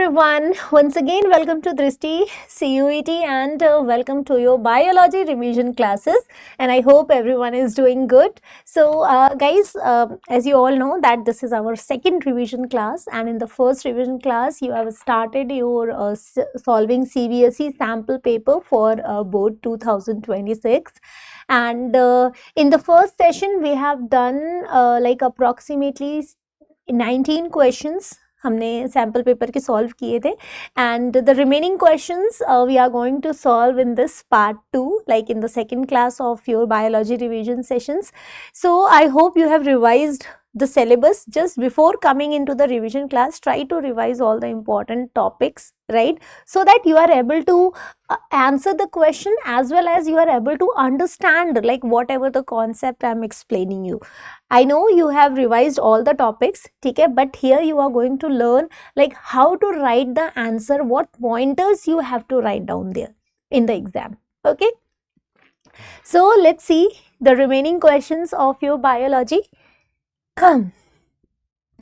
everyone, once again welcome to Drishti CUET and welcome to your biology revision classes, and I hope everyone is doing good. So guys, as you all know that this is our second revision class, and in the first revision class you have started your solving CBSE sample paper for board 2026, and in the first session we have done like approximately 19 questions हमने sample paper के solve किए थे, and the remaining questions we are going to solve in this part 2, like in the second class of your biology revision sessions. So I hope you have revised the syllabus. Just before coming into the revision class, try to revise all the important topics, right, so that you are able to answer the question as well as you are able to understand like whatever the concept I'm explaining you. I know you have revised all the topics, okay, but here you are going to learn like how to write the answer, what pointers you have to write down there in the exam, okay. So let's see the remaining questions of your biology.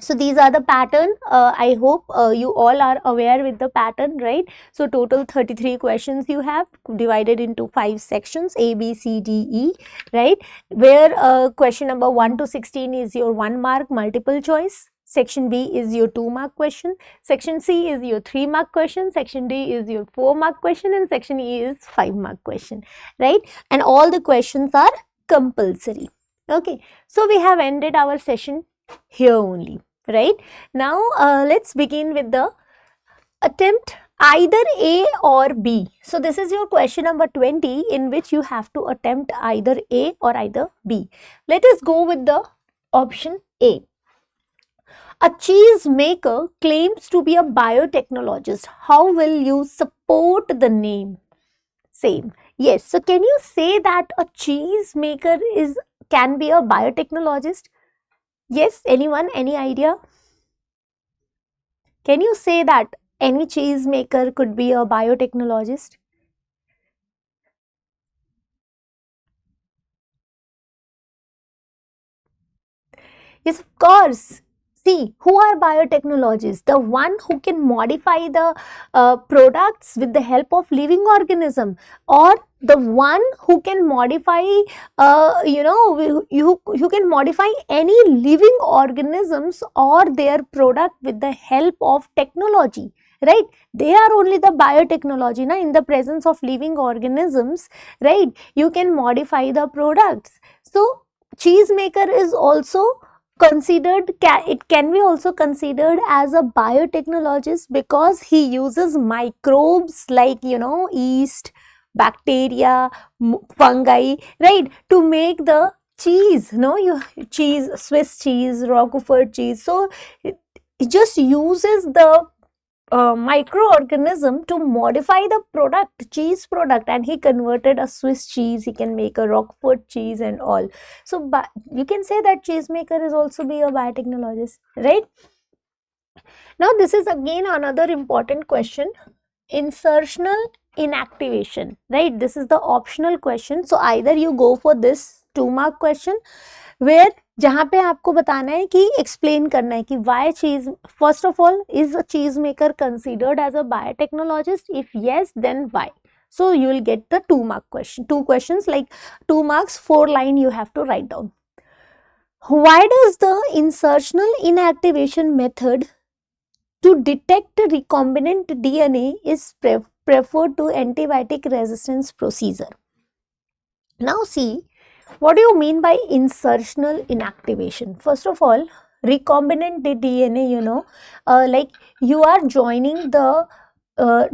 So these are the pattern. I hope you all are aware with the pattern, right? So total 33 questions you have divided into 5 sections A, B, C, D, E, right? Where question number 1 to 16 is your 1 mark multiple choice. Section B is your 2 mark question. Section C is your 3 mark question. Section D is your 4 mark question, and section E is 5 mark question, right? And all the questions are compulsory. Okay, so we have ended our session here only, right? Now let's begin with the attempt either A or B. So this is your question number 20, in which you have to attempt either A or either B. Let us go with the option A. A cheese maker claims to be a biotechnologist. How will you support the name? Same. Yes. So can you say that a cheese maker can be a biotechnologist? Yes. Anyone? Any idea? Can you say that any cheese maker could be a biotechnologist? Yes, of course. See, who are biotechnologists? The one who can modify the products with the help of living organism, or the one who can modify, you can modify any living organisms or their product with the help of technology, right? They are only the biotechnology, na? In the presence of living organisms, right? You can modify the products. So, cheese maker is also considered, it can be also considered as a biotechnologist because he uses microbes like yeast, bacteria, fungi, right, to make the cheese, cheese, Swiss cheese, Roquefort cheese. So it just uses the microorganism to modify the product, cheese product, and he converted a Swiss cheese, he can make a Roquefort cheese and all. So but you can say that cheese maker is also be a biotechnologist, right? Now this is again another important question, insertional inactivation, right? This is the optional question. So either you go for this 2 mark question where जहाँ पे आपको बताना है कि explain करना है कि why cheese, first of all, is a cheese maker considered as a biotechnologist? If yes, then why. So you will get the 2 mark question, 2 questions, like 2 marks, 4 line you have to write down. Why does the insertional inactivation method to detect recombinant DNA is preferred to antibiotic resistance procedure? Now see, what do you mean by insertional inactivation? First of all, recombinant DNA, like you are joining the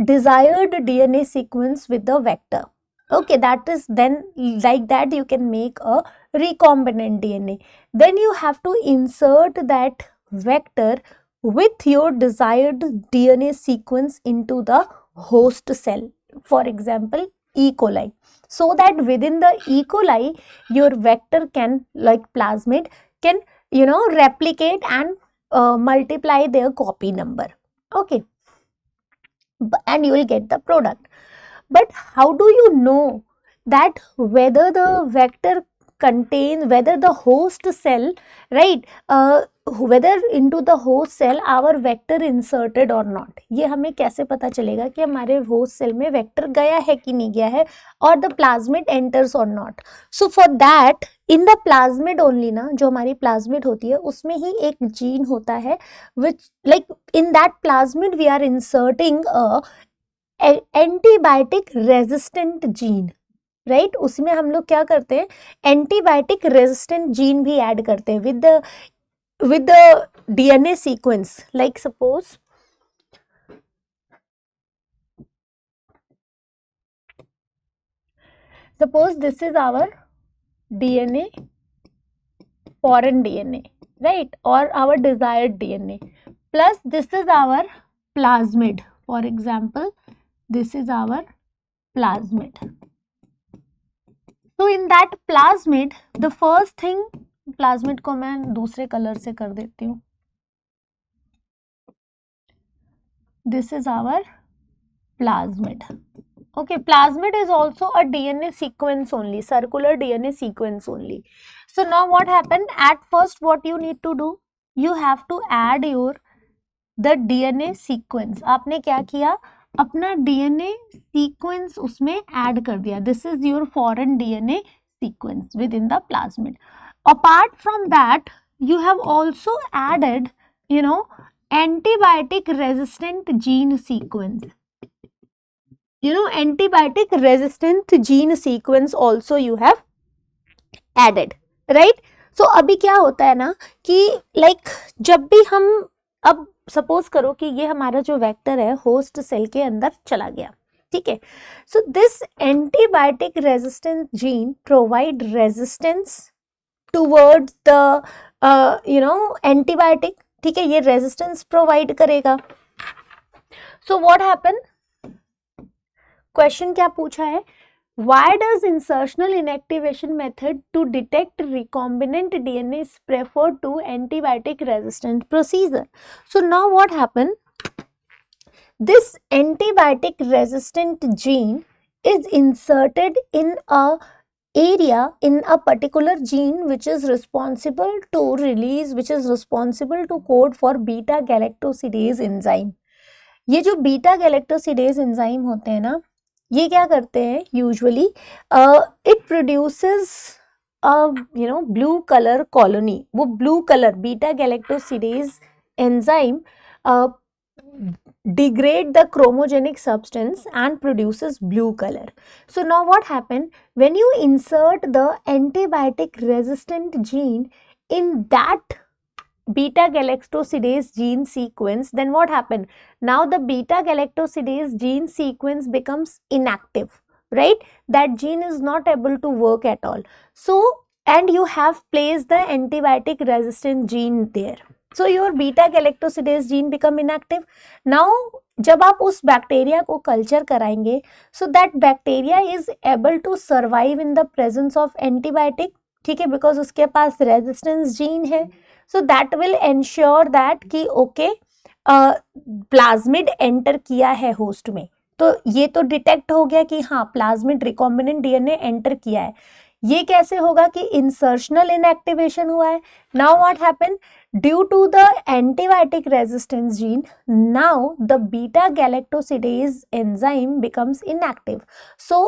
desired DNA sequence with the vector. Okay, that is, then like that you can make a recombinant DNA. Then you have to insert that vector with your desired DNA sequence into the host cell. For example, E. coli. So that within the E. coli, your vector can, like plasmid, can replicate and multiply their copy number. Okay, and you will get the product. But how do you know that whether the vector contains, whether the host cell, right, whether into the host cell our vector inserted or not. ये हमें कैसे पता चलेगा कि हमारे host cell में vector गया है कि नहीं गया है, और the plasmid enters or not. So for that, in the plasmid only ना, जो हमारी plasmid होती है उसमें ही एक gene होता है which, like in that plasmid we are inserting a antibiotic resistant gene, right. उसमें हम लोग क्या करते हैं, एंटीबायोटिक रेजिस्टेंट जीन भी ऐड करते हैं with the DNA sequence. Like suppose this is our DNA, foreign DNA, right, or our desired DNA, plus this is our plasmid. For example, this is our plasmid. So in that plasmid, the first thing, plasmid को मैं दूसरे colour से कर देती हूँ. This is our plasmid. Okay, plasmid is also a DNA sequence only, circular DNA sequence only. So now what happened? At first, what you need to do, you have to add the DNA sequence. आपने क्या किया, अपना DNA sequence उसमें add कर दिया. This is your foreign DNA sequence within the plasmid. Apart from that, you have also added, antibiotic resistant gene sequence. Antibiotic resistant gene sequence also you have added, right? So अभी क्या होता है ना कि like जब भी हम, अब सपोज करो कि ये हमारा जो वेक्टर है होस्ट सेल के अंदर चला गया, ठीक है. So this antibiotic resistant gene provide resistance towards the antibiotic, ठीक है, ये रेजिस्टेंस प्रोवाइड करेगा. सो व्हाट हैपन, क्वेश्चन क्या पूछा है, why does insertional inactivation method to detect recombinant DNA is preferred to antibiotic resistant procedure? So now what happened, this antibiotic resistant gene is inserted in a area, in a particular gene which is responsible to release, which is responsible to code for beta galactosidase enzyme. ये जो beta galactosidase enzyme होते हैं ना, ये क्या करते हैं usually, it produces blue colour colony. वो blue colour beta galactosidase enzyme degrade the chromogenic substance and produces blue color. So now what happened, when you insert the antibiotic resistant gene in that beta galactosidase gene sequence, then what happened, now the beta galactosidase gene sequence becomes inactive, right? That gene is not able to work at all. So, and you have placed the antibiotic resistant gene there, so your beta galactosidase gene become inactive. Now जब आप उस bacteria को culture कराएंगे, so that bacteria is able to survive in the presence of antibiotic, ठीक है, because उसके पास resistance gene है. So that will ensure that कि ओके प्लाज्मिड एंटर किया है होस्ट में, तो ये तो डिटेक्ट हो गया कि हाँ प्लाज्मिड रिकॉम्बिनेंट डीएनए एंटर किया है. ये कैसे होगा कि इंसर्शनल इनएक्टिवेशन हुआ है. Now what happen, due to the antibiotic resistance gene, now the beta galactosidase enzyme becomes inactive. So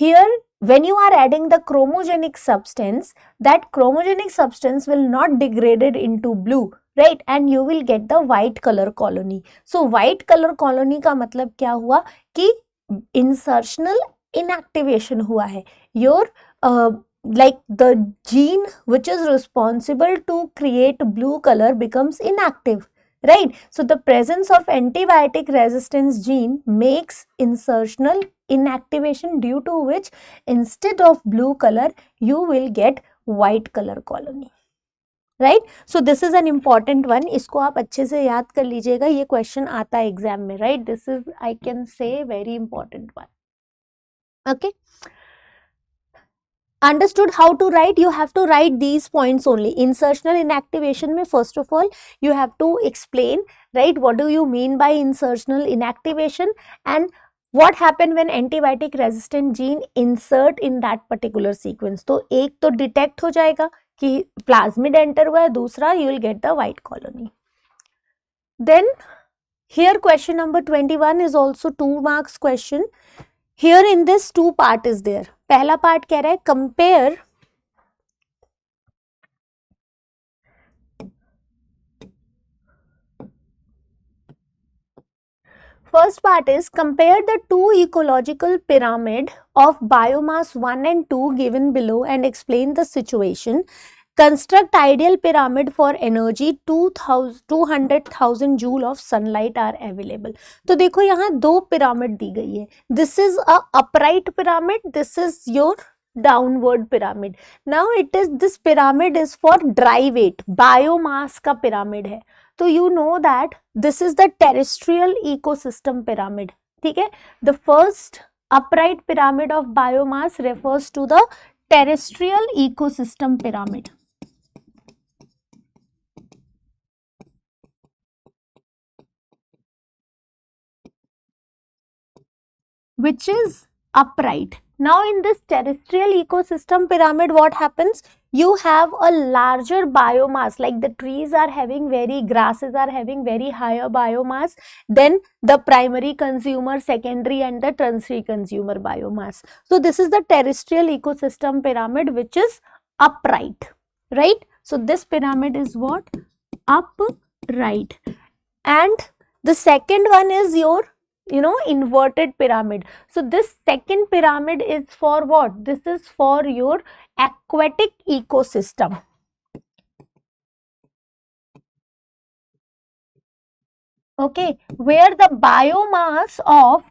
here when you are adding the chromogenic substance, that chromogenic substance will not degraded into blue, right, and you will get the white color colony. So white color colony का मतलब क्या हुआ कि insertional inactivation हुआ है. Your like the gene which is responsible to create blue color becomes inactive, right? So the presence of antibiotic resistance gene makes insertional inactivation, due to which instead of blue color you will get white color colony, right? So this is an important one. इसको आप अच्छे से याद कर लीजिएगा, ये question आता है एग्जाम में, right? This is, I can say, very important one. Okay, understood how to write? You have to write these points only. Insertional inactivation में first of all you have to explain, right, what do you mean by insertional inactivation, and what happen when antibiotic resistant gene insert in that particular sequence? तो एक तो detect हो जाएगा कि plasmid enter हुआ है, दूसरा you will get the white colony. Then here question number 21 is also 2 marks question. Here in this 2 part is there. पहला part कह रहा है compare first part is compare the two ecological pyramid of biomass 1 and 2 given below and explain the situation. Construct ideal pyramid for energy 200,000 joule of sunlight are available. तो देखो यहाँ दो pyramid दी गई है. This is a upright pyramid. This is your downward pyramid. Now this pyramid is for dry weight. Biomass का pyramid है. तो you know that this is the terrestrial ecosystem pyramid. ठीक है? The first upright pyramid of biomass refers to the terrestrial ecosystem pyramid. Which is upright. Now in this terrestrial ecosystem pyramid, what happens? You have a larger biomass, like the trees are having grasses are having very higher biomass than the primary consumer, secondary and the tertiary consumer biomass. So this is the terrestrial ecosystem pyramid which is upright, right? So this pyramid is what? Upright. And the second one is your inverted pyramid. So this second pyramid is for what? This is for your aquatic ecosystem. Okay, where the biomass of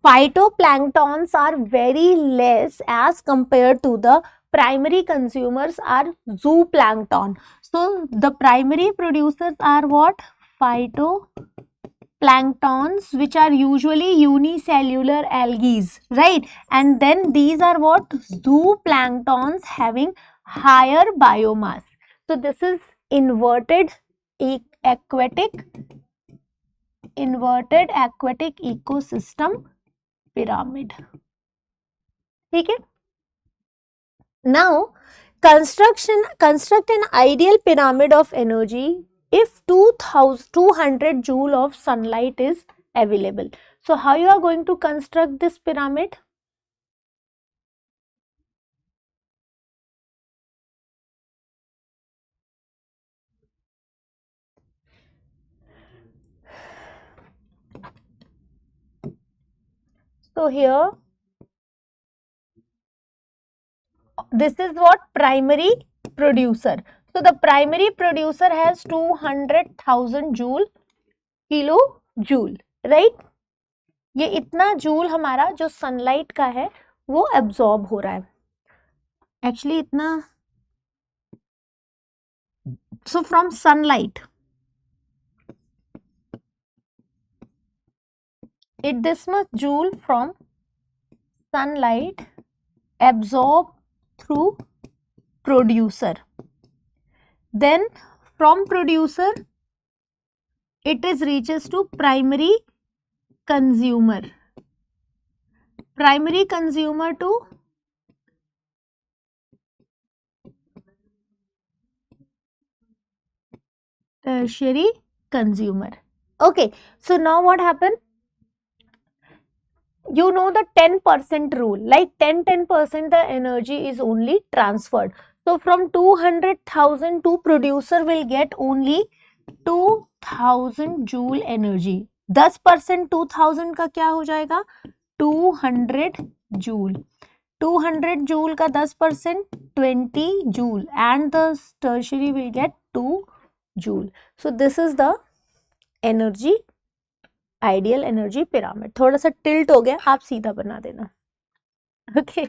phytoplanktons are very less as compared to the primary consumers are zooplankton. So the primary producers are what? Phytoplanktons, which are usually unicellular algae, right? And then these are what? Zooplanktons having higher biomass. So this is inverted aquatic ecosystem pyramid. Okay. Now construct an ideal pyramid of energy if 200 joule of sunlight is available. So how you are going to construct this pyramid? So here, this is what? Primary producer. So the primary producer has 200,000 kilojoule, right? ये इतना joule हमारा जो sunlight का है वो absorb हो रहा है. एक्चुअली इतना, so from sunlight, this much joule from sunlight absorbed through producer. Then from producer it is reaches to primary consumer. Primary consumer to tertiary consumer. Okay, so now what happened? You know the 10% rule, like 10% the energy is only transferred. So from 200,000 to producer will get only 2000 joule energy. 10% 2000 का क्या हो जाएगा? 200 joule. 200 joule का 10% 20 joule and the tertiary will get 2 joule. So this is the energy ideal energy pyramid. थोड़ा सा tilt हो गया, आप सीधा बना देना. Okay.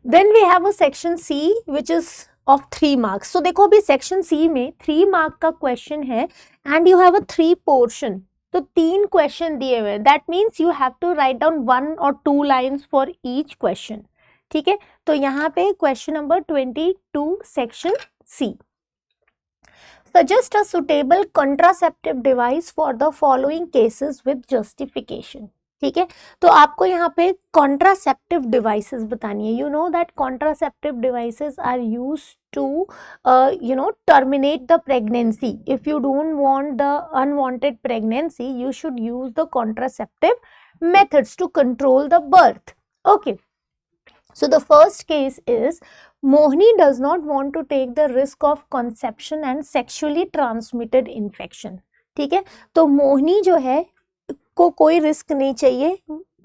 Then we have a section C which is of 3 marks. So देखो अभी सेक्शन सी में 3 mark का क्वेश्चन है and you have a 3 portion. तो 3 क्वेश्चन दिए हुए. That means you have to write down 1 or 2 lines for each question. ठीक है. तो यहाँ पे question number 22 section C. Suggest a suitable contraceptive device for the following cases with justification. ठीक है, तो आपको यहाँ पे कॉन्ट्रासेप्टिव डिवाइसेस बतानी है. You know that contraceptive devices are use to terminate the pregnancy. If you don't want the unwanted pregnancy, you should use the contraceptive methods to control the birth. Okay, so the first case is Mohini does not want to take the risk of conception and sexually transmitted infection. ठीक है, तो मोहिनी जो है को कोई risk नहीं चाहिए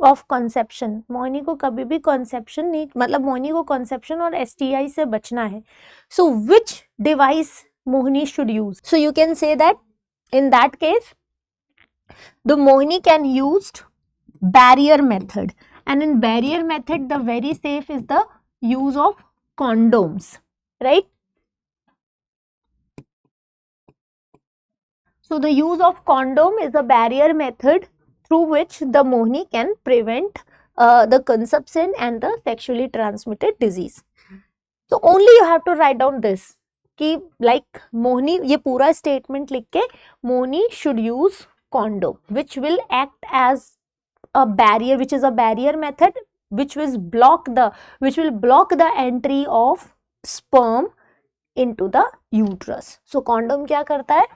of conception. Mohini को कभी भी कॉन्सेप्शन नहीं, मतलब मोहिनी को कॉन्सेप्शन और STI से बचना है. So which device Mohini should use? So you can say that in that case the Mohini can use barrier method, and in barrier method the very safe is the use of condoms, right? So the use of condom is a barrier method through which the Mohini can prevent the conception and the sexually transmitted disease. So only you have to write down this कि like Mohini, ये पूरा statement लिख के Mohini should use condom which will act as a barrier, which is a barrier method which will block the entry of sperm into the uterus. So condom क्या करता है?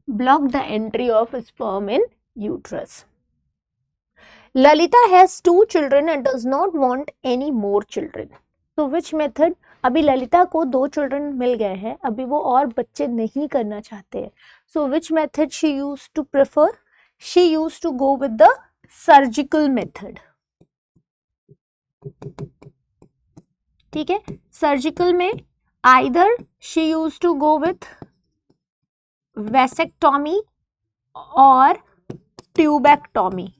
Block the entry of sperm in uterus. Lalita has 2 children and does not want any more children. So which method? अभी ललिता को 2 children मिल गए हैं, अभी वो और बच्चे नहीं करना चाहते हैं. So which method she used to prefer? She used to go with the surgical method. ठीक है, surgical में either she used to go with vasectomy or tubectomy.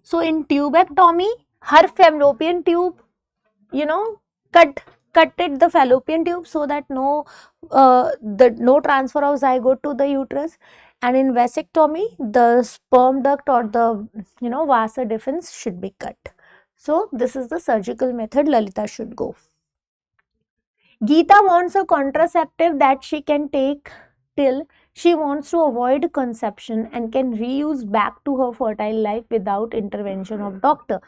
So in tubectomy, her fallopian tube, cutted the fallopian tube so that no transfer of zygote to the uterus. And in vasectomy, the sperm duct or the vasa deferens should be cut. So this is the surgical method Lalita should go. Geeta wants a contraceptive that she can take till she wants to avoid conception and can reuse back to her fertile life without intervention of doctor.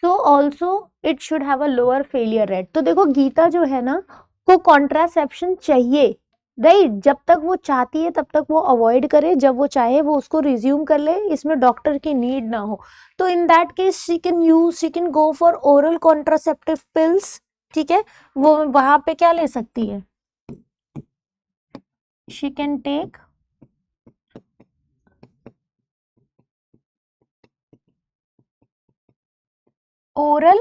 So also it should have a lower failure rate. तो देखो गीता जो है ना को contraception चाहिए, right? जब तक वो चाहती है तब तक वो अवॉइड करे, जब वो चाहे वो उसको रिज्यूम कर ले, इसमें डॉक्टर की नीड ना हो. तो in that case she can go for oral contraceptive pills. ठीक है, वो वहां पे क्या ले सकती है? She can take oral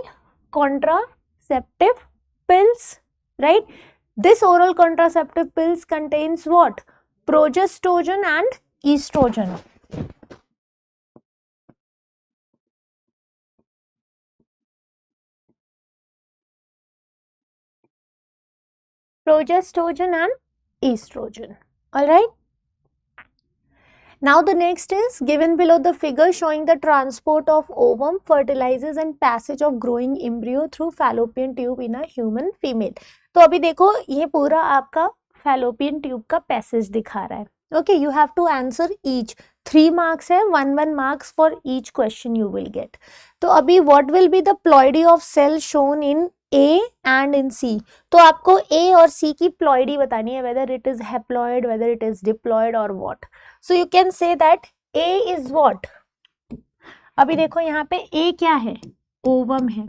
contraceptive pills, right? This oral contraceptive pills contains what? Progestogen and estrogen. Progestogen and estrogen. All right. Now the next is given below the figure showing the transport of ovum, fertilizers and passage of growing embryo through fallopian tube in a human female. तो अभी देखो ये पूरा आपका fallopian tube का passage दिखा रहा है. Okay, you have to answer each. 3 marks है, 1 marks for each question you will get. तो अभी what will be the ploidy of cell shown in A and in C? तो आपको A और C की ploidy बतानी है, whether it is haploid, whether it is diploid or what. So you can say that A is what? अभी देखो यहाँ पे A क्या है? ओवम है.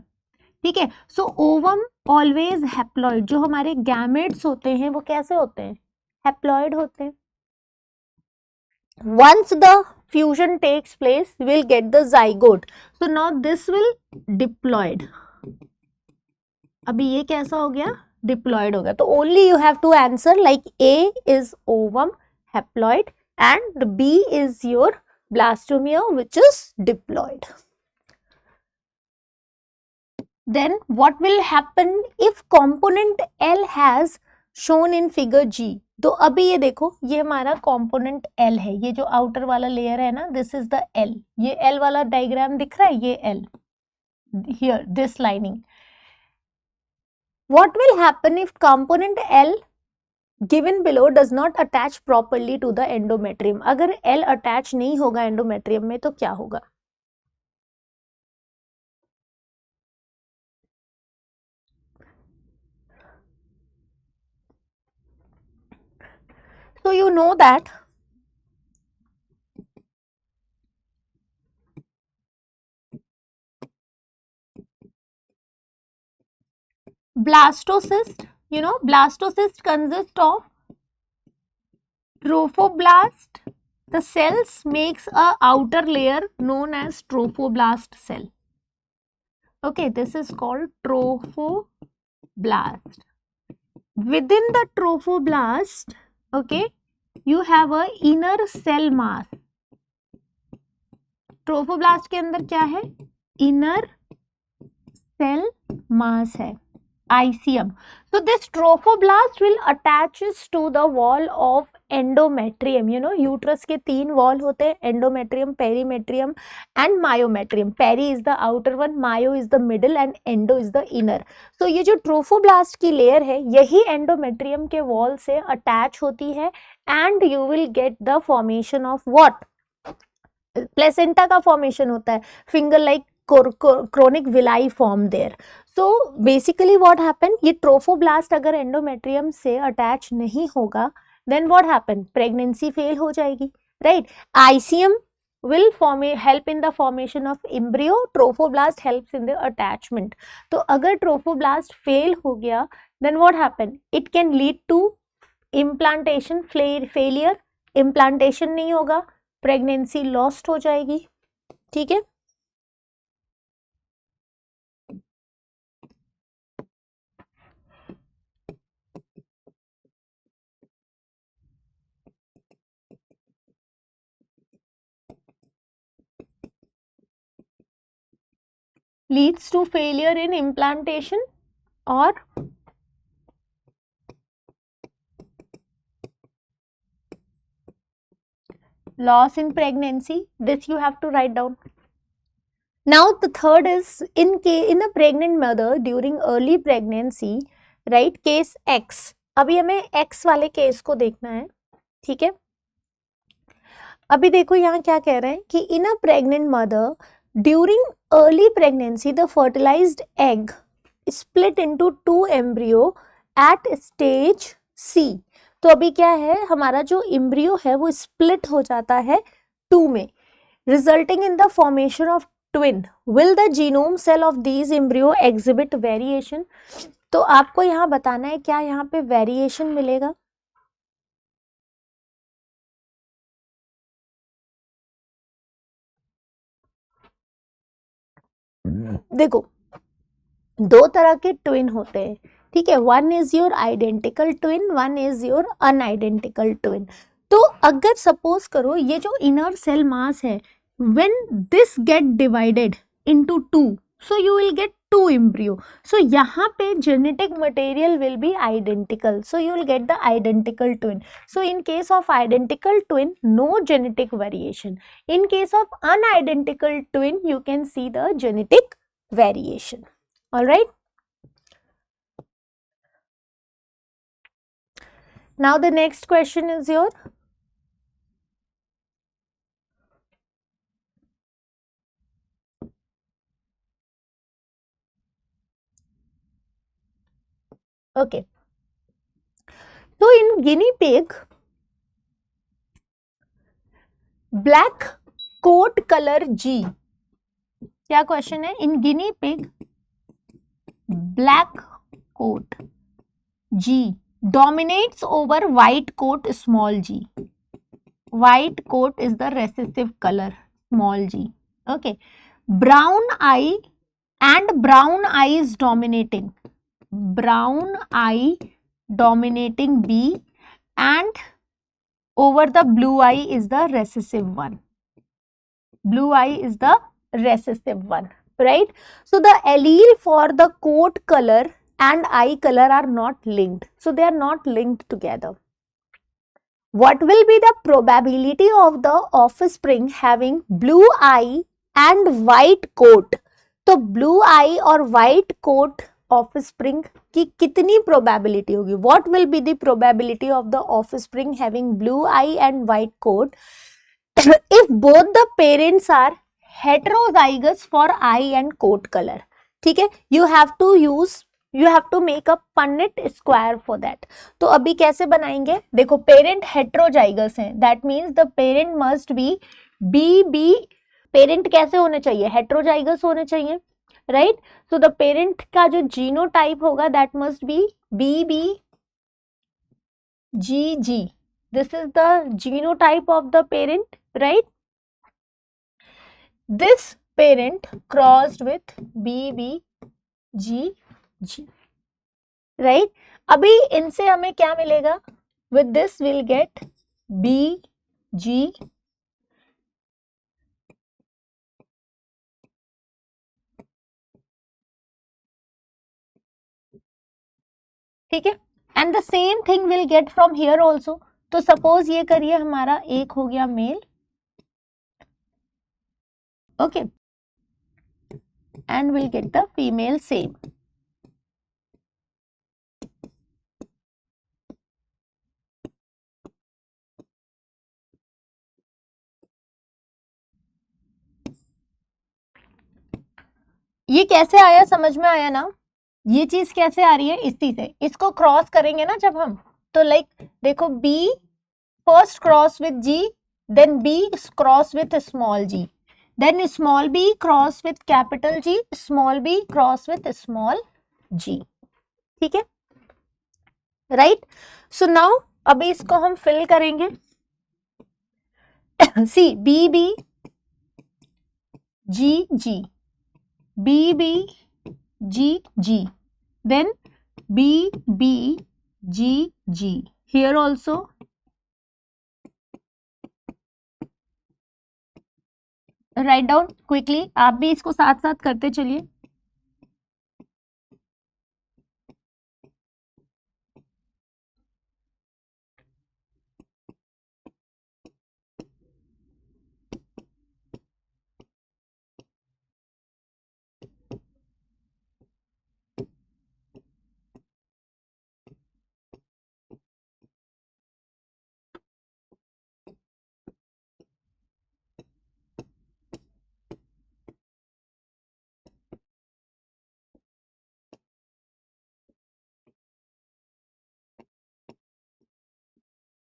ठीक है, सो ओवम ऑलवेज हैप्लॉइड. जो हमारे गैमेट्स होते हैं वो कैसे होते हैं? हैप्लॉइड होते हैं. Once the fusion takes place, we'll get the zygote. So now this will diploid. अभी ये कैसा हो गया? Diploid हो गया. तो only you have to answer like A is ovum, haploid, and B is your blastomere, which is diploid. Then what will happen if component L has shown in figure G. तो अभी ये देखो, ये हमारा component L है, ये जो outer वाला लेयर है ना, दिस इज द L, ये L वाला डायग्राम दिख रहा है, ये L, here this lining. What will happen if component L given below does not attach properly to the endometrium? अगर L attach नहीं होगा endometrium में तो क्या होगा? So you know that blastocyst, you know, blastocyst consists of trophoblast. The cells makes a outer layer known as trophoblast cell. Okay, this is called trophoblast. Within the trophoblast, okay, you have a inner cell mass. Trophoblast के अंदर क्या है? Inner cell mass है, ICM. So this trophoblast will attaches to the wall of endometrium. You know, uterus के 3 wall होते हैं, endometrium, perimetrium and myometrium. Peri is the outer one, myo is the middle and endo is the inner. So ये जो trophoblast की layer है, यही endometrium के wall से attach होती है and you will get the formation of what? Placenta का फॉर्मेशन होता है, finger like chorionic villi form there. So basically what happen, ये ट्रोफोब्लास्ट अगर एंडोमेट्रियम से अटैच नहीं होगा then what happen, pregnancy fail हो जाएगी, right. ICM will help in the formation of embryo, trophoblast helps in the attachment. तो अगर trophoblast fail हो गया then what happen, it can lead to implantation failure, implantation नहीं होगा, pregnancy lost हो जाएगी. ठीक है, leads to failure in implantation or loss in pregnancy. This you have to write down. Now the third is in a pregnant mother during early pregnancy, right, case X. अभी हमें X वाले case को देखना है, ठीक है. अभी देखो यहाँ क्या कह रहे हैं कि in a pregnant mother during early pregnancy the fertilized egg split into 2 embryo at stage C. तो अभी क्या है, हमारा जो एम्ब्रियो है वो स्प्लिट हो जाता है 2 में, resulting in the formation of twin. Will the genome cell of these embryo exhibit variation. तो आपको यहाँ बताना है क्या यहाँ पे वेरिएशन मिलेगा. देखो 2 तरह के ट्विन होते हैं, ठीक है. One is your identical twin, one is your unidentical twin. तो अगर सपोज करो ये जो इनर सेल मास है, when this gate divided into 2, so you will gate 2 embryo. So यहाँ पे genetic material will be identical, so you will get the identical twin. So in case of identical twin, no genetic variation. In case of unidentical twin, you can see the genetic variation. All right. Now the next question is your okay. So in guinea pig, black coat color G. क्या question है? In guinea pig black coat G dominates over white coat small g. White coat is the recessive color small g. Okay. Brown eye and brown eye is dominating. Brown eye dominating B and over the blue eye is the recessive one. Blue eye is the recessive one, right? So the allele for the coat color and eye color are not linked. So they are not linked together. What will be the probability of the offspring having blue eye and white coat? तो blue eye और white coat offspring की कितनी probability होगी? What will be the probability of the offspring having blue eye and white coat if both the parents are heterozygous for eye and coat color? ठीक है, you have to make a Punnett square for that. तो अभी कैसे बनाएंगे? देखो, parent heterozygous है, that means the parent must be B parent कैसे होने चाहिए? हेट्रोजाइगस होने चाहिए, राइट? सो द पेरेंट का जो जीनोटाइप होगा that must be B G G. This is the genotype of the parent, right? This parent crossed with B G G, right? अभी इनसे हमें क्या मिलेगा? With this will get B G, ठीक है, and the same thing will get from here also. तो suppose ये करिए हमारा एक हो गया male, okay, and will get the female same. ये कैसे आया? समझ में आया ना? ये चीज कैसे आ रही है? इसी से. इसको क्रॉस करेंगे ना जब हम, तो लाइक देखो, B first cross with G, then B cross with small g, then small b cross with capital G, small b cross with small g. ठीक है, राइट? सो नाउ अभी इसको हम फिल करेंगे. See B B G G, B B G G, then b b g g. Here also right down quickly. आप भी इसको साथ साथ करते चलिए.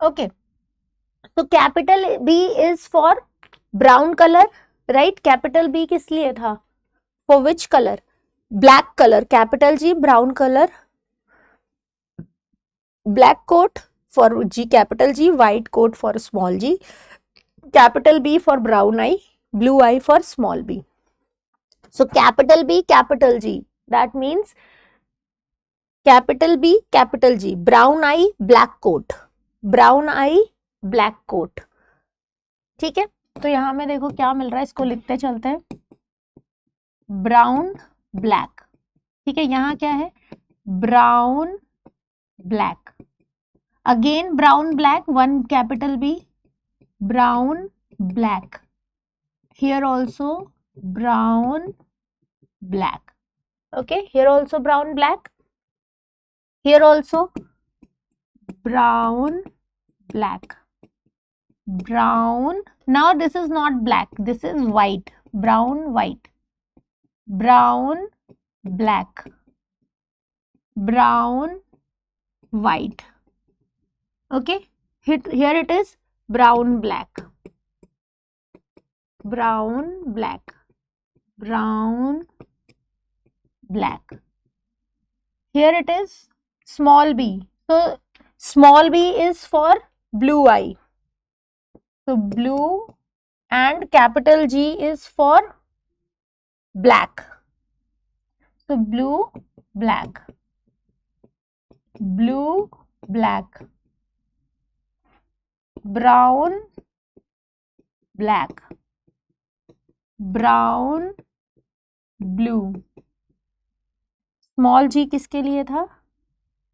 ओके, तो capital B is for brown colour, right? Capital B किस लिए था? For which colour? Black colour. Capital G brown colour, black coat for G, capital G white coat for small g, capital B for brown eye, blue I for small b. So capital B, capital G, that means capital B, capital G, brown eye, black coat, brown eye, black coat. ठीक है, तो यहां में देखो क्या मिल रहा है, इसको लिखते चलते हैं. ब्राउन ब्लैक, ठीक है, यहां क्या है? Brown black, again brown black, one capital B, brown black, here also brown black. Okay, here also brown black, here also brown black, brown. Now this is not black, this is white, brown white, brown black, brown white. Okay, here it is brown black, brown black, brown black. Here it is small b. So small b is for blue eye. So blue, and capital G is for black. So blue, black, blue, black, brown, black, brown, blue, small G किसके लिए था?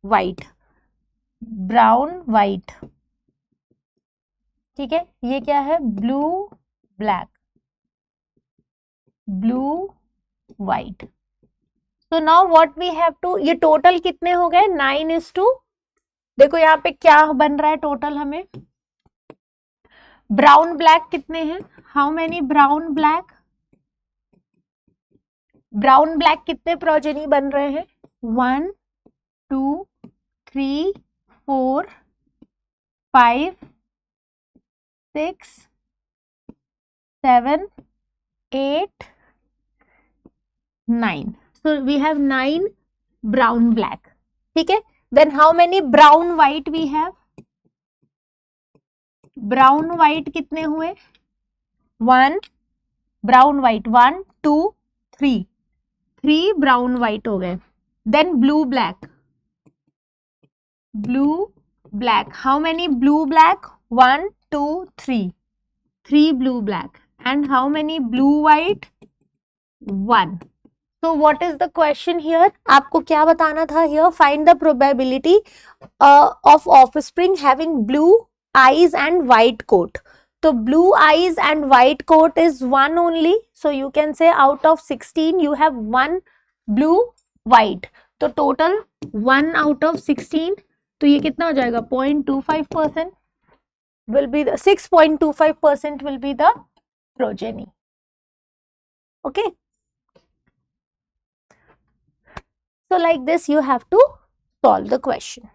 White, brown white, ठीक है। ये क्या है? Blue black, blue white. तो now what we have to, ये टोटल कितने हो गए? 9:2। देखो यहाँ पे क्या बन रहा है टोटल हमें, ब्राउन ब्लैक कितने हैं? How many brown black? Brown black कितने प्रोजेनी बन रहे हैं? 1 2 3 4 5 6 7 8 9। So we have 9 brown black, ठीक है। Then how many brown white we have? Brown white कितने हुए? 1 ब्राउन व्हाइट, 1 2 3, 3 ब्राउन व्हाइट हो गए। Then blue black, blue black, how many blue black? 1 2 3, 3 blue black. And how many blue white? 1। So what is the question here? आपको क्या बताना था here? Find the probability of offspring having blue eyes and white coat. So blue eyes and white coat is 1 only. So you can say out of 16 you have 1 blue white. तो total 1 out of 16. तो ये कितना हो जाएगा? 0.25% will be the 6.25% will be the progeny. Okay. So like this you have to solve the question.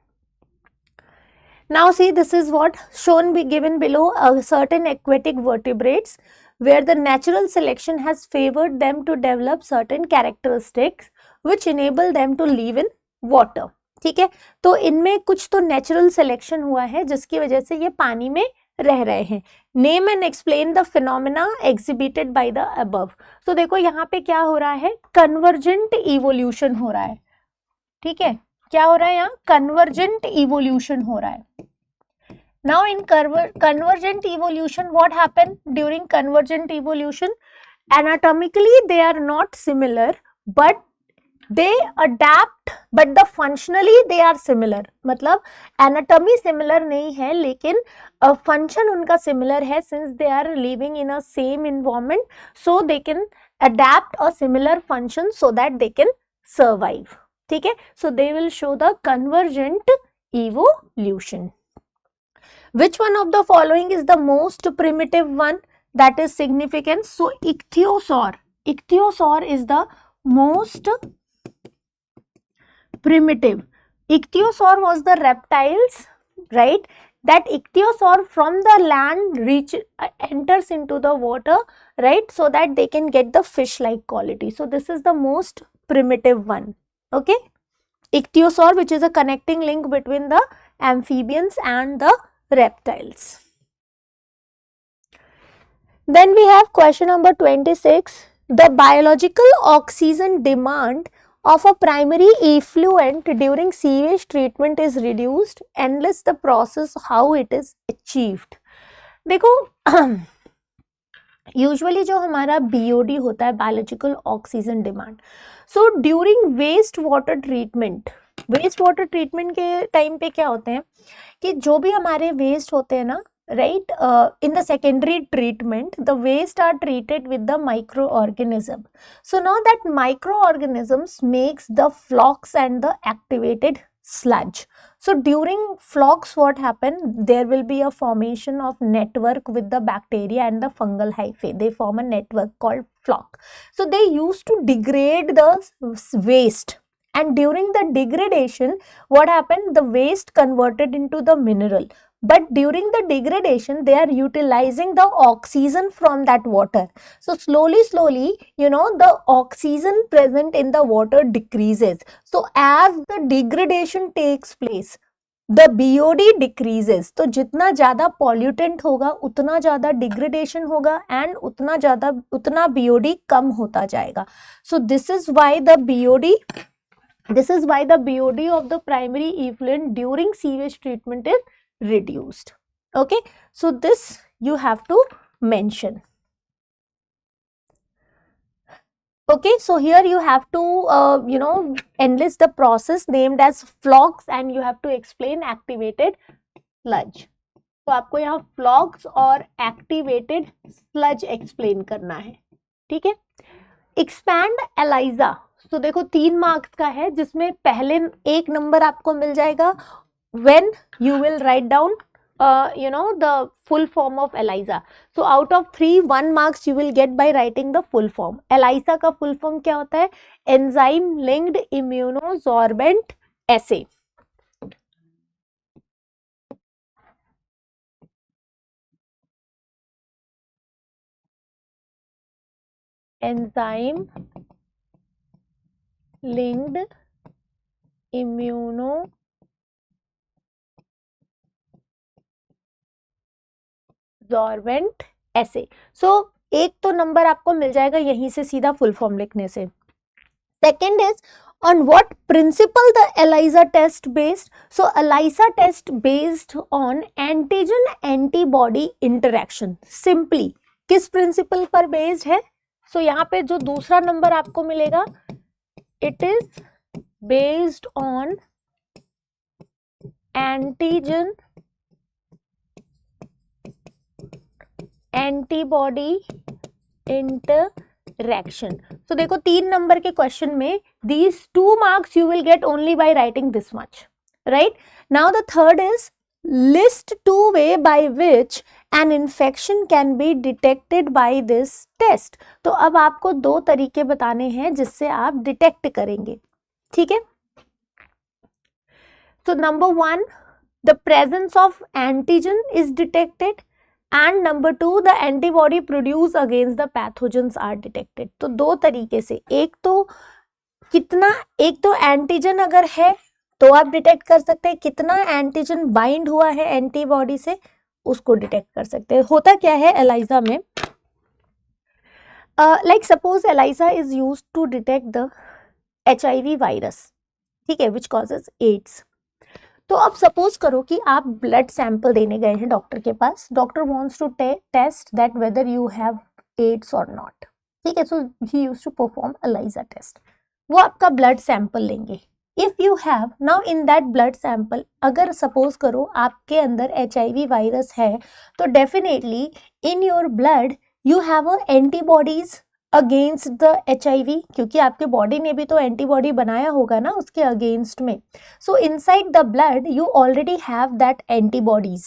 Now see, this is what shown given below, a certain aquatic vertebrates where the natural selection has favored them to develop certain characteristics which enable them to live in water. ठीक है, तो इनमें कुछ तो natural selection हुआ है जिसकी वजह से ये पानी में रह रहे हैं। Name and explain the phenomena exhibited by the above. तो देखो यहाँ पे क्या हो रहा है? कन्वर्जेंट इवोल्यूशन हो रहा है, ठीक है। क्या हो रहा है यहाँ? कन्वर्जेंट इवोल्यूशन हो रहा है। Now in convergent evolution, what happened during convergent evolution? Anatomically they are not similar, but they adapt, but the functionally they are similar. मतलब anatomy similar नहीं है लेकिन function उनका similar है, since they are living in a same environment, so they can adapt a similar function so that they can survive. ठीक है, so they will show the convergent evolution. Which one of the following is the most primitive one? That is significant. So ichthyosaur, ichthyosaur is the most primitive. Ichthyosaur was the reptiles, right? That ichthyosaur from the land enters into the water, right? So that they can get the fish-like quality. So this is the most primitive one. Okay, ichthyosaur, which is a connecting link between the amphibians and the reptiles. Then we have question number 26. The biological oxygen demand of a primary effluent during sewage treatment is reduced unless the process how it is achieved. देखो usually जो हमारा BOD होता है, biological oxygen demand, so during waste water treatment, waste water treatment के time पे क्या होते हैं कि जो भी हमारे वेस्ट होते हैं ना, right, in the secondary treatment the waste are treated with the microorganism. So now that microorganisms makes the flocks and the activated sludge. So during flocks what happen, there will be a formation of network with the bacteria and the fungal hyphae. They form a network called flock. So they used to degrade the waste, and during the degradation what happened, the waste converted into the mineral. But during the degradation they are utilizing the oxygen from that water. So slowly you know the oxygen present in the water decreases. So as the degradation takes place, the BOD decreases. तो जितना ज़्यादा pollutant होगा उतना ज़्यादा degradation होगा and उतना BOD कम होता जाएगा. So this is why the BOD of the primary effluent during sewage treatment is reduced. Okay, so this you have to mention. Okay, so here you have to enlist the process named as flocks and you have to explain activated sludge. तो आपको यहाँ फ्लॉक्स और activated sludge explain करना है, ठीक है। Expand ELISA, तो देखो 3 मार्क्स का है जिसमें पहले 1 नंबर आपको मिल जाएगा when you will write down the full form of ELISA. So out of 3, 1 marks you will get by writing the full form. ELISA का full form क्या होता है? Enzyme Linked Immunosorbent Assay. Enzyme Linked Immunosorbent ऐसे। सो एक तो number आपको मिल जाएगा यहीं से सीधा फुल फॉर्म लिखने से। Second is on what principle the ELISA test based? So ELISA test based on antigen antibody interaction. Simply किस principle पर based है? So यहाँ पे जो दूसरा नंबर आपको मिलेगा it is based on antigen antibody interaction. So देखो 3 नंबर के क्वेश्चन में these 2 marks you will get only by writing this much, right? Now the third is list 2 way by which an infection can be detected by this test. तो अब आपको 2 तरीके बताने हैं जिससे आप डिटेक्ट करेंगे, ठीक है। So number 1, the presence of antigen is detected. And number 2 the antibody produce against the pathogens are detected. तो 2 तरीके से, एक तो एंटीजन अगर है तो आप डिटेक्ट कर सकते हैं, कितना एंटीजन बाइंड हुआ है एंटीबॉडी से उसको डिटेक्ट कर सकते हैं। होता क्या है एलाइजा में, like suppose ELISA is used to detect the HIV virus, ठीक है, विच कॉजेज एड्स। तो अब सपोज करो कि आप ब्लड सैंपल देने गए हैं डॉक्टर के पास, doctor wants to test that whether you have AIDS और नॉट, ठीक है। So he used to perform ELISA test. वो आपका ब्लड सैंपल लेंगे, if you have now in that blood sample, अगर सपोज करो आपके अंदर HIV वायरस है तो definitely in your blood you have a antibodies against the HIV, क्योंकि आपके बॉडी ने भी तो एंटीबॉडी बनाया होगा ना उसके अगेंस्ट में। So inside the blood you already have that antibodies,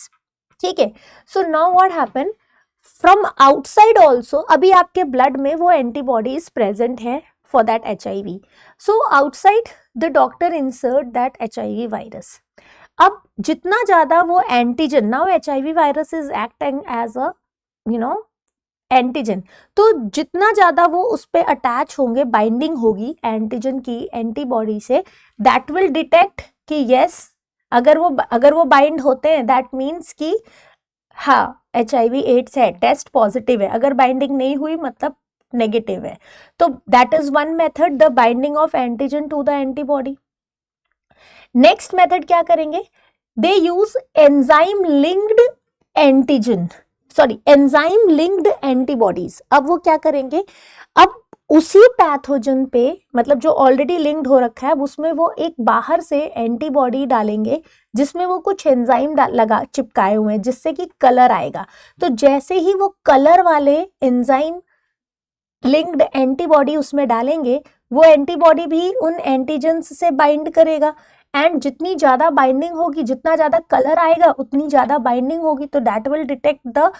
ठीक है। So now what happen from outside also, अभी आपके ब्लड में वो एंटीबॉडीज प्रेजेंट है for that HIV। So outside the doctor insert that HIV virus. अब जितना ज्यादा वो antigen, now HIV virus is acting as a antigen, तो जितना ज्यादा वो उस पे अटैच होंगे, बाइंडिंग होगी एंटीजन की एंटीबॉडी से, दैट विल डिटेक्ट कि यस, अगर वो बाइंड होते हैं दैट मीन्स कि हाँ HIV एड्स है, टेस्ट पॉजिटिव है। अगर बाइंडिंग नहीं हुई मतलब नेगेटिव है। तो that is one method, the binding of antigen to the antibody. Next method क्या करेंगे, they use enzyme linked antibodies. अब वो क्या करेंगे, अब उसी पैथोजन पे, मतलब जो ऑलरेडी लिंक्ड हो रखा है, उसमें वो एक बाहर से एंटीबॉडी डालेंगे जिसमें वो कुछ एंजाइम लगा चिपकाए हुए हैं जिससे कि कलर आएगा। तो जैसे ही वो कलर वाले एंजाइम लिंक्ड एंटीबॉडी उसमें डालेंगे, वो एंटीबॉडी भी उन एंटीजेंस से बाइंड करेगा, एंड जितनी ज्यादा बाइंडिंग होगी, जितना ज्यादा कलर आएगा उतनी ज्यादा बाइंडिंग होगी। तो that will detect the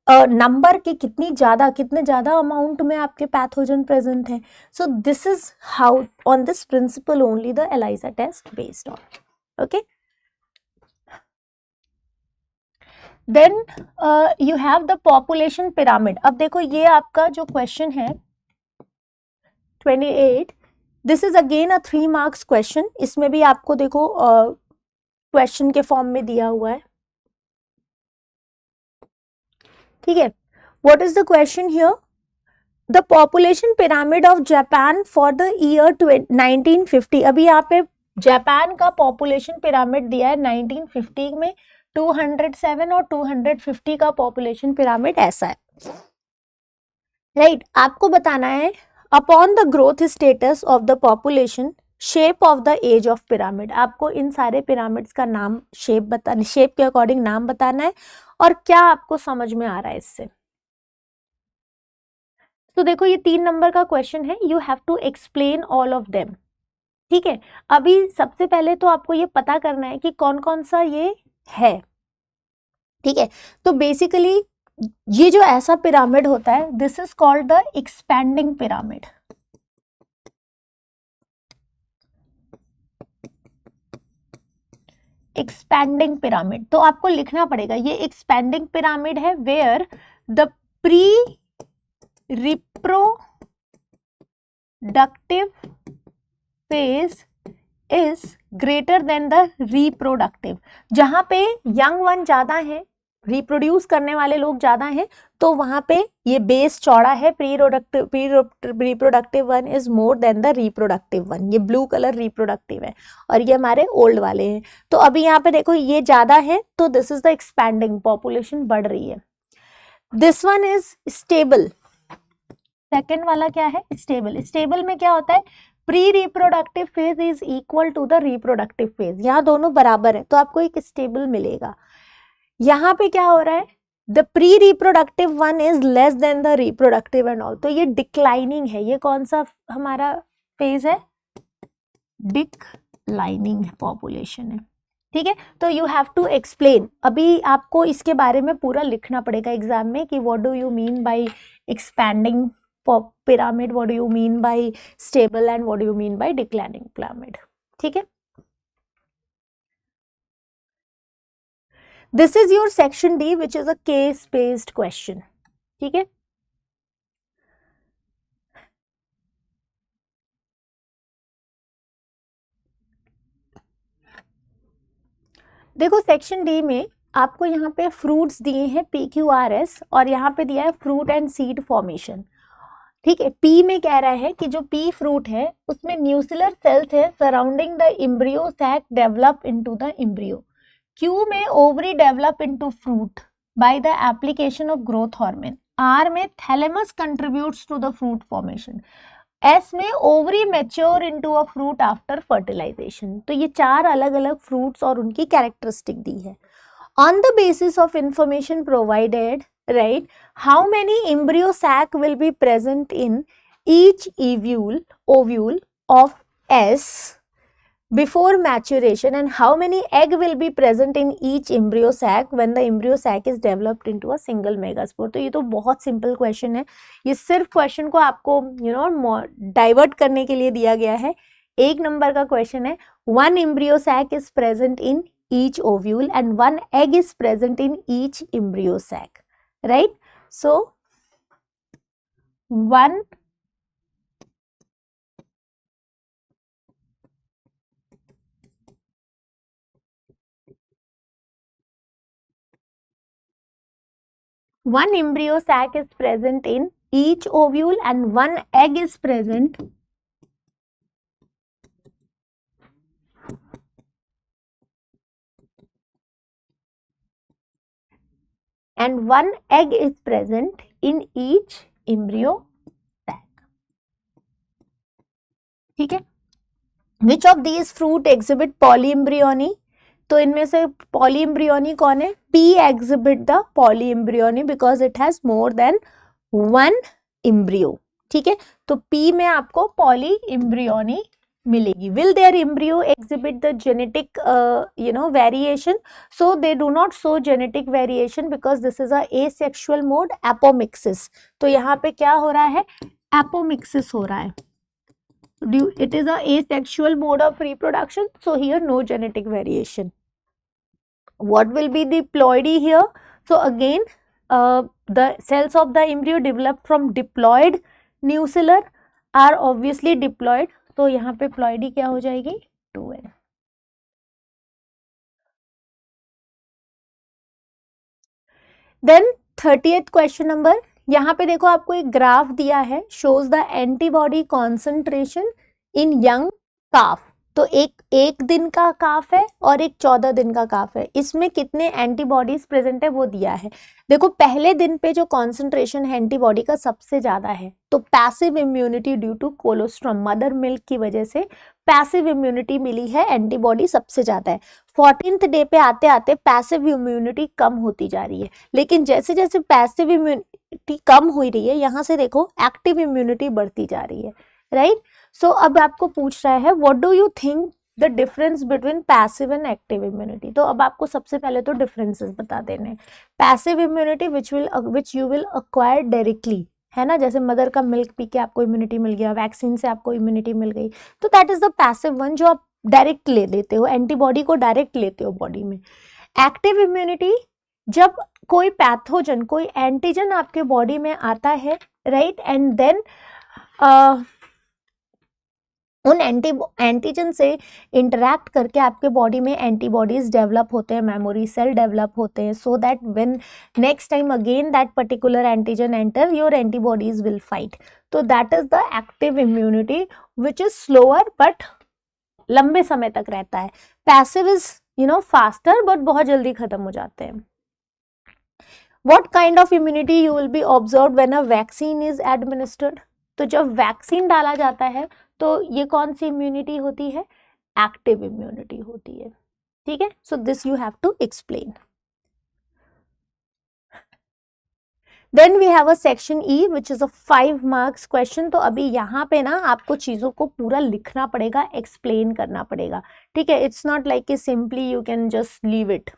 number की कितने ज्यादा अमाउंट में आपके पैथोजन प्रेजेंट है। So this is how on this principle only the ELISA test based on, okay. Then you have the population pyramid. अब देखो ये आपका जो क्वेश्चन है 28, this is again a 3 marks question. इसमें भी आपको देखो क्वेश्चन के फॉर्म में दिया हुआ है, ठीक है। What is the question here, the population pyramid of Japan for the year 1950। अभी यहाँ पे जापान का पॉपुलेशन पिरामिड दिया है 1950 में, 207 और 250 का पॉपुलेशन पिरामिड ऐसा है, राइट। आपको बताना है upon the growth status of the population, shape of the age of pyramid. आपको इन सारे पिरामिड्स का नाम, शेप के अकॉर्डिंग नाम बताना है और क्या आपको समझ में आ रहा है इससे। तो देखो ये 3 नंबर का क्वेश्चन है, you have to explain all of them. ठीक है, अभी सबसे पहले तो आपको ये पता करना है कि कौन कौन सा ये है। ठीक है, तो बेसिकली ये जो ऐसा पिरामिड होता है, this is called the expanding pyramid. Expanding pyramid, तो आपको लिखना पड़ेगा ये एक्सपैंडिंग पिरामिड है, where the pre reproductive phase is greater than the reproductive. जहां पे यंग वन ज्यादा है, रिप्रोड्यूस करने वाले लोग ज्यादा हैं, तो वहां पे ये बेस चौड़ा है, reproductive one is more than the reproductive one. ये ब्लू कलर रिप्रोडक्टिव है और ये हमारे ओल्ड वाले हैं। तो अभी यहाँ पे देखो ये ज्यादा है, तो this is the expanding, population बढ़ रही है। This one is stable, second वाला क्या है, स्टेबल। स्टेबल में क्या होता है, pre reproductive phase is equal to the reproductive phase, यहाँ दोनों बराबर है तो आपको एक स्टेबल मिलेगा। यहाँ पे क्या हो रहा है, the pre reproductive one is less than the reproductive and all, तो ये डिक्लाइनिंग है। ये कौन सा हमारा फेज है, डिक्लाइनिंग पॉपुलेशन है। ठीक है, तो यू हैव टू एक्सप्लेन, अभी आपको इसके बारे में पूरा लिखना पड़ेगा एग्जाम में कि what do you mean by expanding pyramid, what do you mean by stable and what do you mean by declining pyramid. ठीक है, this is your section D which is a case based question. ठीक है, देखो section D में आपको यहाँ पे fruits दिए हैं PQRS और यहाँ पे दिया है फ्रूट एंड सीड फॉर्मेशन। ठीक है, पी में कह रहा है कि जो पी फ्रूट है उसमें न्यूक्लियर सेल्स है surrounding the embryo sac develop into the embryo. Q में ovary develop into fruit by the application of growth hormone. R में thalamus contributes to the fruit formation. S में ovary mature into a fruit after fertilisation. तो ये 4 अलग अलग fruits और उनकी characteristic दी है। On the basis of information provided, right, how many embryo sac will be present in each ovule of S before maturation and how many egg will be present in each embryo sac when the embryo sac is developed into a single megaspore. तो ये तो बहुत simple question है, ये सिर्फ question को आपको divert करने के लिए दिया गया है। 1 नंबर का क्वेश्चन है, 1 embryo sac is present in each ovule and 1 egg is present in each embryo sac. Right, so 1 embryo sac is present in each ovule and 1 egg is present and 1 egg is present in each embryo sac. ठीक है, which of these fruit exhibit polyembryony? तो इनमें से polyembryony कौन है, P exhibit the polyembryony because it has more than 1 embryo. ठीक है, तो P में आपको polyembryony मिलेगी. Will their embryo exhibit the genetic variation? So they do not show genetic variation because this is a asexual mode, apomixis. तो यहाँ पे क्या हो रहा है, apomixis हो रहा है. It is a asexual mode of reproduction, so here no genetic variation. What will be the ploidy here? So again the cells of the embryo developed from diploid nuclear are obviously diploid, तो यहाँ पे ploidy क्या हो जाएगी, 2n. Then 30th question number, यहाँ पे देखो आपको एक ग्राफ दिया है, shows the antibody concentration in young calf. तो एक एक दिन का काफ है और एक 14 दिन का काफ है, इसमें कितने एंटीबॉडीज प्रेजेंट है वो दिया है। देखो पहले दिन पे जो कॉन्सेंट्रेशन है एंटीबॉडी का सबसे ज्यादा है, तो passive immunity due to colostrum, mother milk की वजह से पैसिव इम्यूनिटी मिली है, एंटीबॉडी सबसे ज्यादा है। 14th डे पे आते आते पैसिव इम्यूनिटी कम होती जा रही है, लेकिन जैसे जैसे पैसिव इम्यूनिटी कम हो रही है, यहाँ से देखो एक्टिव इम्यूनिटी बढ़ती जा रही है, राइट। सो अब आपको पूछ रहा है what do you think the difference between passive and active immunity. तो अब आपको सबसे पहले तो डिफरेंसेस बता देने। Passive immunity which you will acquire directly, है ना, जैसे मदर का मिल्क पी के आपको इम्यूनिटी मिल गया, वैक्सीन से आपको इम्यूनिटी मिल गई, तो that is the passive one, जो आप डायरेक्ट ले लेते हो, एंटीबॉडी को डायरेक्ट लेते हो बॉडी में। एक्टिव इम्यूनिटी, जब कोई पैथोजन, कोई एंटीजन आपके बॉडी में आता है, राइट, एंड देन उन एंटीजन से इंटरैक्ट करके आपके बॉडी में एंटीबॉडीज डेवलप होते हैं, मेमोरी सेल डेवलप होते हैं, so that when next time again that particular antigen enter, your antibodies will fight. तो that is the active immunity which is slower but लंबे समय तक रहता है। पैसिव इज फास्टर बट बहुत जल्दी खत्म हो जाते हैं। What kind of immunity you will be observed when a vaccine is administered? तो जब वैक्सीन डाला जाता है तो ये कौन सी इम्यूनिटी होती है? एक्टिव इम्यूनिटी होती है, ठीक है। So this you have to explain. Then we have a section E which is a 5 marks question. तो अभी यहाँ पे ना आपको चीजों को पूरा लिखना पड़ेगा, एक्सप्लेन करना पड़ेगा, ठीक है। इट्स नॉट लाइक कि simply you can just leave it.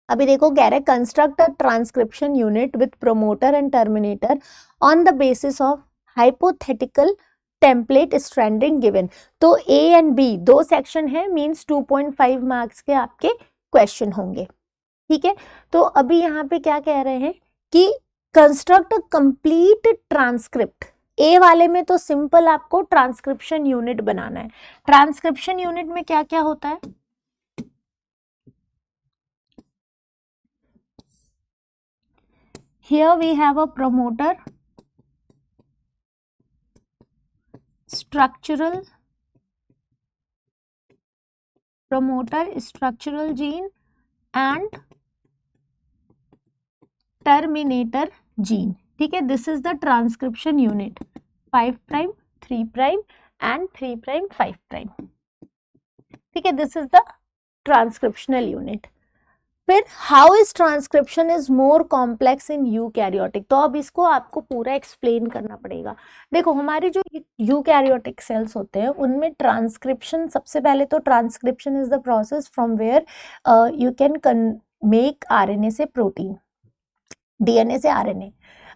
अभी देखो कह रहे construct a transcription unit with promoter and terminator on the basis of hypothetical template stranding given. तो ए एंड बी दो सेक्शन है, मींस 2.5 मार्क्स के आपके क्वेश्चन होंगे, ठीक है। तो अभी यहाँ पे क्या कह रहे हैं कि कंस्ट्रक्ट अ कंप्लीट ट्रांसक्रिप्ट। ए वाले में तो सिंपल आपको ट्रांसक्रिप्शन यूनिट बनाना है। ट्रांसक्रिप्शन यूनिट में क्या क्या होता है? Here we have a promoter, structural gene and terminator gene, ठीक है। This is the transcription unit 5 prime 3 prime and 3 prime 5 prime, ठीक है। This is the transcriptional unit। फिर how is transcription is more complex in eukaryotic. तो अब इसको आपको पूरा एक्सप्लेन करना पड़ेगा। देखो हमारे जो यूकैरियोटिक सेल्स होते हैं उनमें ट्रांसक्रिप्शन, सबसे पहले तो transcription is the process from where you can make RNA से प्रोटीन, डीएनए से आरएनए।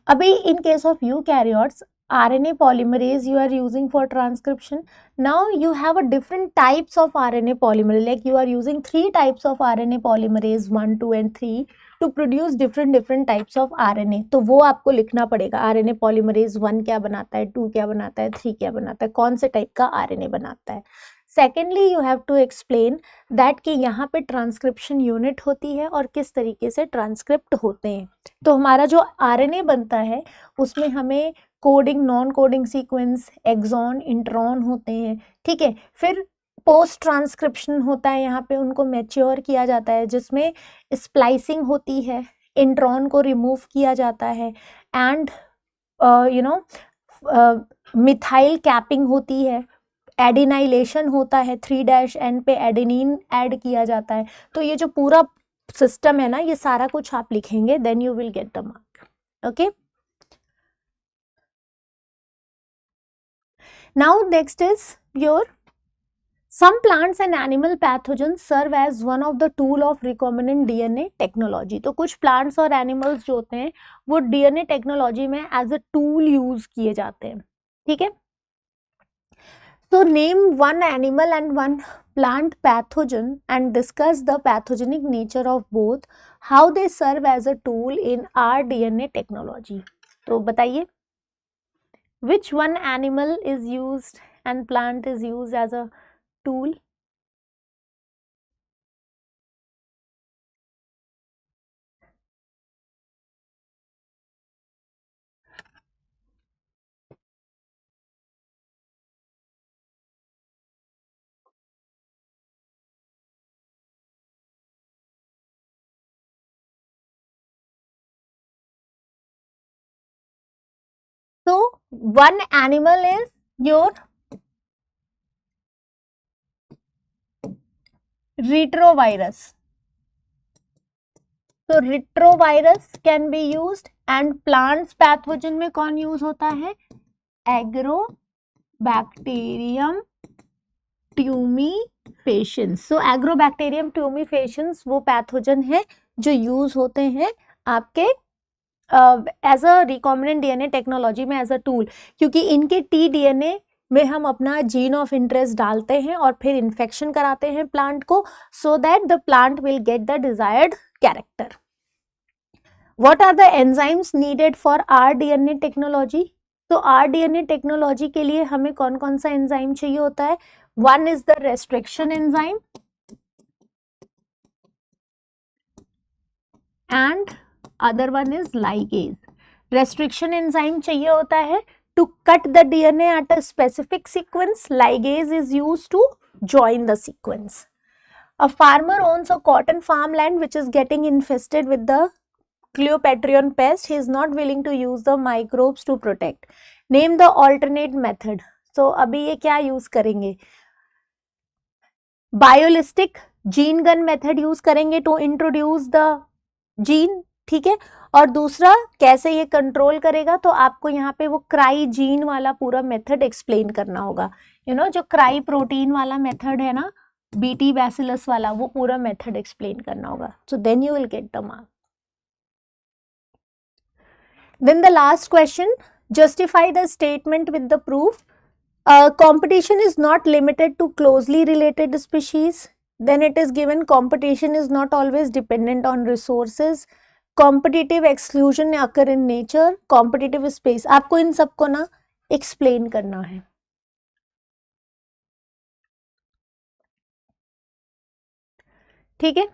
अभी in case of eukaryotes, RNA polymerase you are using for transcription. Now you have a different types of RNA polymerase, like you are using 3 types of RNA polymerase 1, 2 and 3 to produce different types of RNA. तो वो आपको लिखना पड़ेगा, RNA polymerase 1 क्या बनाता है, 2 क्या बनाता है, 3 क्या बनाता है, कौन से टाइप का RNA बनाता है। Secondly you have to explain that कि यहाँ पे ट्रांसक्रिप्शन यूनिट होती है और किस तरीके से ट्रांसक्रिप्ट होते हैं। तो हमारा जो RNA बनता है उसमें हमें coding, non coding sequence, exon, intron होते हैं, ठीक है। फिर पोस्ट ट्रांसक्रिप्शन होता है, यहाँ पे उनको मैच्योर किया जाता है जिसमें स्प्लाइसिंग होती है, इंट्रॉन को रिमूव किया जाता है एंड मिथाइल कैपिंग होती है, एडिनाइलेशन होता है, 3' पे एडेनिन ऐड किया जाता है। तो ये जो पूरा सिस्टम है ना, ये सारा कुछ आप लिखेंगे, then you will get the mark, okay. Now next is your some plants and animal pathogens serve as one of the tool of recombinant DNA technology। तो कुछ plants और animals जो होते हैं वो DNA टेक्नोलॉजी में as a tool यूज किए जाते हैं, ठीक है। So name one animal and one plant pathogen and discuss the pathogenic nature of both, how they serve as a tool in our DNA technology। तो बताइए which one animal is used and plant is used as a tool? one animal is your retrovirus. तो retrovirus can be used and plants pathogen में कौन use होता है? Agrobacterium tumefaciens. So Agrobacterium tumefaciens वो pathogen है जो use होते हैं आपके as a recombinant DNA technology में एज अ टूल, क्योंकि इनके टी डीएनए में हम अपना जीन ऑफ इंटरेस्ट डालते हैं और फिर इन्फेक्शन कराते हैं प्लांट को, so that the plant will get the desired character. What are the enzymes needed for rDNA technology? तो rDNA टेक्नोलॉजी के लिए हमें कौन कौन सा एंजाइम चाहिए होता है? One is the restriction enzyme and other one is ligase. Restriction enzyme चाहिए होता है to cut the DNA at a specific sequence. Ligase is used to join the sequence. A farmer owns a cotton farmland which is getting infested with the Cleopatrion pest. He is not willing to use the microbes to protect. Name the alternate method. So अभी ये क्या use करेंगे? Biolistic gene gun method use करेंगे to introduce the gene, ठीक है. और दूसरा कैसे ये कंट्रोल करेगा, तो आपको यहाँ पे वो क्राई जीन वाला पूरा मेथड एक्सप्लेन करना होगा. जो क्राई प्रोटीन वाला मेथड है ना, बीटी बैसिलस वाला, वो पूरा मेथड एक्सप्लेन करना होगा. So then you will get the mark. Then the last question, justify the statement with the proof. Competition is not limited to closely related species. Then it is given competition is not always dependent on resources. Competitive exclusion occur in nature. Competitive space. आपको इन सबको ना explain करना है. ठीक है.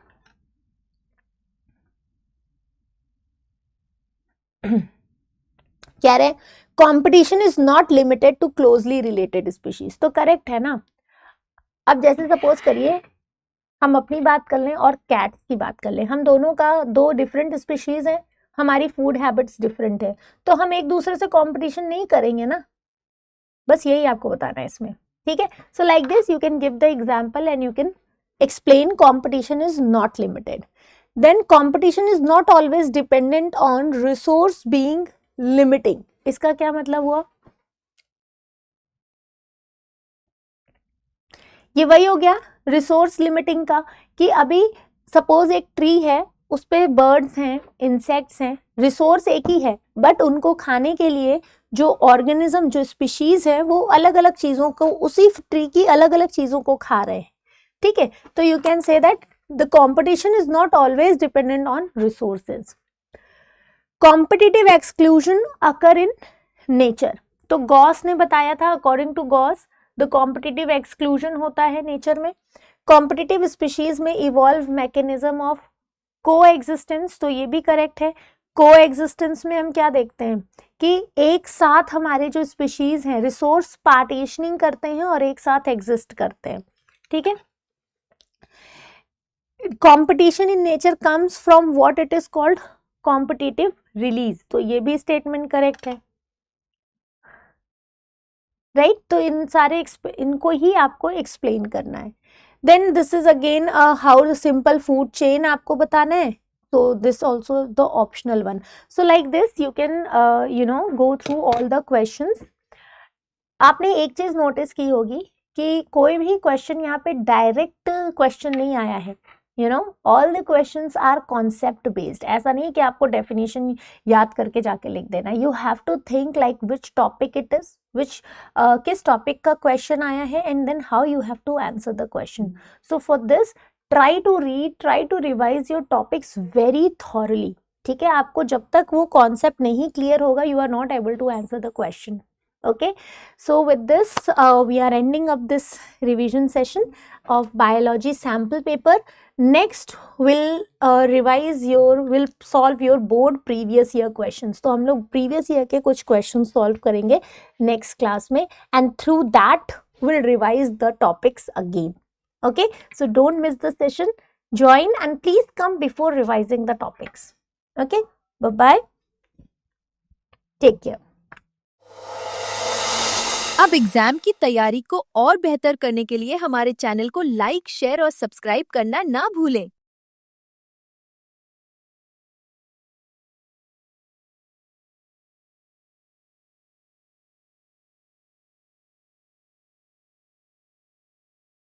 कह रहे हैं competition is not limited to closely related species. तो करेक्ट है ना. अब जैसे सपोज करिए हम अपनी बात कर लें और कैट्स की बात कर लें, हम दोनों का दो डिफरेंट स्पीशीज है, हमारी फूड हैबिट्स डिफरेंट है, तो हम एक दूसरे से कंपटीशन नहीं करेंगे ना. बस यही आपको बताना है इसमें, ठीक है. So like this you can give the example and you can explain competition is not limited. Then competition is not always dependent on resource being limiting. इसका क्या मतलब हुआ? ये वही हो गया रिसोर्स लिमिटिंग का, कि अभी सपोज एक ट्री है, उस पे बर्ड्स हैं, इंसेक्ट्स हैं, रिसोर्स एक ही है, बट उनको खाने के लिए जो ऑर्गेनिज्म, जो स्पीशीज है, वो अलग अलग चीजों को, उसी ट्री की अलग अलग चीजों को खा रहे हैं, ठीक है. तो you can say that the competition is not always dependent on resources. Competitive exclusion occur in nature. तो गॉस ने बताया था, according to Gause the competitive exclusion होता है नेचर में. कॉम्पिटिटिव स्पीशीज में evolve mechanism of coexistence. तो ये भी करेक्ट है. को एग्जिस्टेंस में हम क्या देखते हैं कि एक साथ हमारे जो स्पीशीज हैं रिसोर्स पार्टीशनिंग करते हैं और एक साथ एग्जिस्ट करते हैं, ठीक है. Competition in nature comes from what it is called competitive release. तो ये भी स्टेटमेंट करेक्ट है, राइट. तो इन सारे इनको ही आपको एक्सप्लेन करना है. Then this is again how simple food chain आपको बताना है. so this also the optional one. So like this you can go through all the questions. आपने एक चीज नोटिस की होगी कि कोई भी क्वेश्चन यहाँ पे डायरेक्ट क्वेश्चन नहीं आया है. All the questions are concept based. ऐसा नहीं कि आपको डेफिनेशन याद करके जाके लिख देना. You have to think like which topic it is, किस टॉपिक का क्वेश्चन आया है, and then how you have to answer the question. So for this try to read, try to revise your topics very thoroughly, ठीक है. आपको जब तक वो कॉन्सेप्ट नहीं क्लियर होगा you are not able to answer the question. Okay, so with this we are ending up this revision session of biology sample paper. Next we'll solve your board previous year questions. तो हम लोग previous year के कुछ questions solve करेंगे next class में, and through that we'll revise the topics again. Okay, so don't miss the session. Join and please come before revising the topics. Okay, bye bye, take care. अब exam की तैयारी को और बेहतर करने के लिए हमारे चैनल को लाइक, शेयर और सब्सक्राइब करना ना भूलें।